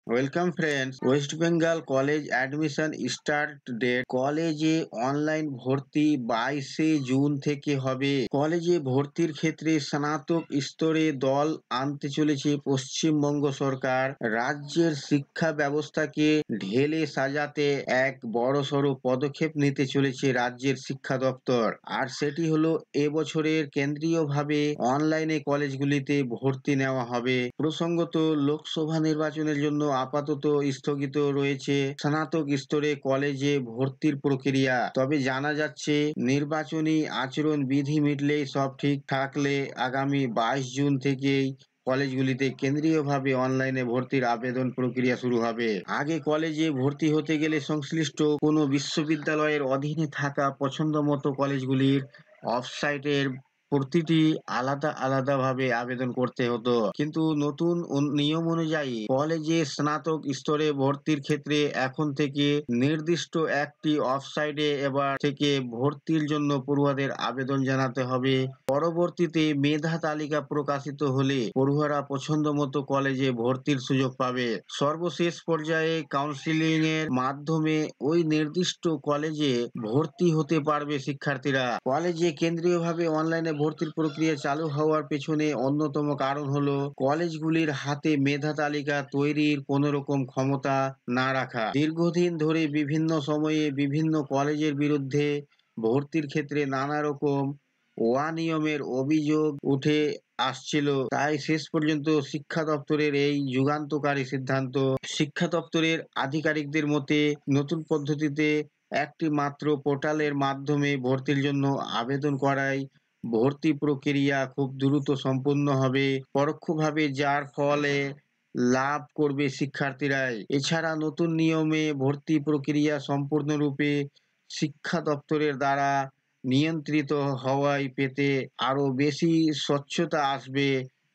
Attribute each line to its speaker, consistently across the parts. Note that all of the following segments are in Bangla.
Speaker 1: Welcome friends. West Bengal college admission start date. কলেজে অনলাইন ভর্তি 22 জুন থেকে হবে। কলেজে ভর্তির ক্ষেত্রে স্নাতক স্তরে দল আনতে চলেছে পশ্চিমবঙ্গ সরকার। রাজ্যের শিক্ষা ব্যবস্থাকে ঢেলে সাজাতে এক বড়সড় পদক্ষেপ নিতে চলেছে রাজ্যের শিক্ষা দপ্তর। আর সেটি হলো এবছরের কেন্দ্রীয়ভাবে অনলাইনে কলেজগুলিতে ভর্তি নেওয়া হবে। প্রসঙ্গত, লোকসভা নির্বাচনের জন্য আপাতত স্থগিত রয়েছে স্নাতক স্তরে কলেজে ভর্তির প্রক্রিয়া। তবে জানা যাচ্ছে নির্বাচনী আচরণ বিধি মিটলেই সব ঠিক থাকলে আগামী 22 জুন থেকেই কলেজগুলিতে কেন্দ্রীয়ভাবে অনলাইনে ভর্তির আবেদন প্রক্রিয়া শুরু হবে। আগে কলেজে ভর্তি হতে গেলে সংশ্লিষ্ট কোনো বিশ্ববিদ্যালয়ের অধীনে থাকা পছন্দমতো কলেজগুলির অফসাইটের প্রতিটি আলাদাভাবে আবেদন করতে হতো। কিন্তু নতুন নিয়ম অনুযায়ী কলেজে স্নাতক স্তরে ভর্তির ক্ষেত্রে এখন থেকে নির্দিষ্ট একটি অফসাইটে এবার থেকে ভর্তির জন্য পড়ুয়াদের আবেদন জানাতে হবে। পরবর্তীতে মেধা তালিকা প্রকাশিত হলে পড়ুয়ারা পছন্দ মতো কলেজে ভর্তির সুযোগ পাবে। সর্বশেষ পর্যায়ে কাউন্সিলিং এর মাধ্যমে ওই নির্দিষ্ট কলেজে ভর্তি হতে পারবে শিক্ষার্থীরা। কলেজে কেন্দ্রীয়ভাবে অনলাইনে ভর্তির প্রক্রিয়া চালু হওয়ার পেছনে অন্যতম কারণ হলো কলেজগুলির হাতে মেধা তালিকা তৈরির কোনো রকম ক্ষমতা না রাখা। দীর্ঘদিন ধরে বিভিন্ন সময়ে বিভিন্ন কলেজের বিরুদ্ধে ভর্তির ক্ষেত্রে নানা রকম অনিয়মের অভিযোগ উঠে আসছিল। তাই শেষ পর্যন্ত শিক্ষা দপ্তরের এই যুগান্তকারী সিদ্ধান্ত। শিক্ষা দপ্তরের আধিকারিকদের মতে নতুন পদ্ধতিতে একটি মাত্র পোর্টালের মাধ্যমে ভর্তির জন্য আবেদন করাই ভর্তি প্রক্রিয়া খুব দ্রুত সম্পন্ন হবে পরোক্ষভাবে, যার ফলে লাভ করবে শিক্ষার্থীরাই। এছাড়া নতুন নিয়মে ভর্তি প্রক্রিয়া সম্পূর্ণরূপে শিক্ষা দপ্তরের দ্বারা নিয়ন্ত্রিত হওয়ায় পেতে আরো বেশি স্বচ্ছতা আসবে,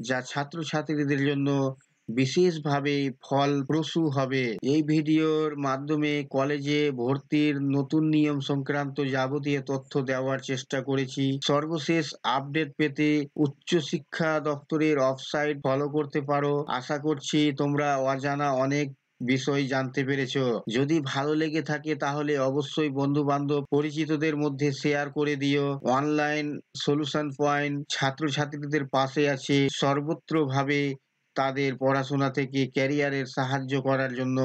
Speaker 1: যা ছাত্রছাত্রীদের জন্য বিশেষভাবে ফলপ্রসূ হবে। এই ভিডিওর মাধ্যমে কলেজে ভর্তির নতুন নিয়ম সংক্রান্ত যাবতীয় তথ্য দেওয়ার চেষ্টা করেছি। সর্বশেষ আপডেট পেতে উচ্চশিক্ষা দপ্তরের ওয়েবসাইট ফলো করতে পারো। আশা করছি তোমরা অজানা অনেক বিষয় জানতে পেরেছো। যদি ভালো লেগে থাকে তাহলে অবশ্যই বন্ধু বান্ধব পরিচিতদের মধ্যে শেয়ার করে দিও। অনলাইন সলিউশন পয়েন্ট ছাত্রছাত্রীদের পাশে আছে সর্বত্রভাবে। তাদের পড়াশোনা থেকে ক্যারিয়ারের সাহায্য করার জন্য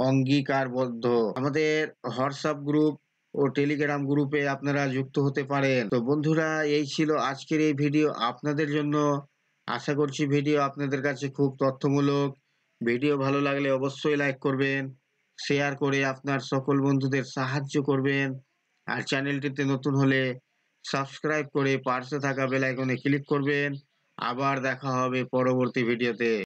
Speaker 1: অঙ্গীকারবদ্ধ। আমাদের হোয়াটসঅ্যাপ গ্রুপ ও টেলিগ্রাম গ্রুপে আপনারা যুক্ত হতে পারেন। তো বন্ধুরা, এই ছিল আজকের এই ভিডিও আপনাদের জন্য। আশা করছি ভিডিও আপনাদের কাছে খুব তথ্যমূলক। ভিডিও ভালো লাগলে অবশ্যই লাইক করবেন, শেয়ার করে আপনার সকল বন্ধুদের সাহায্য করবেন। আর চ্যানেলটিতে নতুন হলে সাবস্ক্রাইব করে পাশে থাকা বেল আইকনে ক্লিক করবেন। আবার দেখা হবে পরবর্তী ভিডিওতে।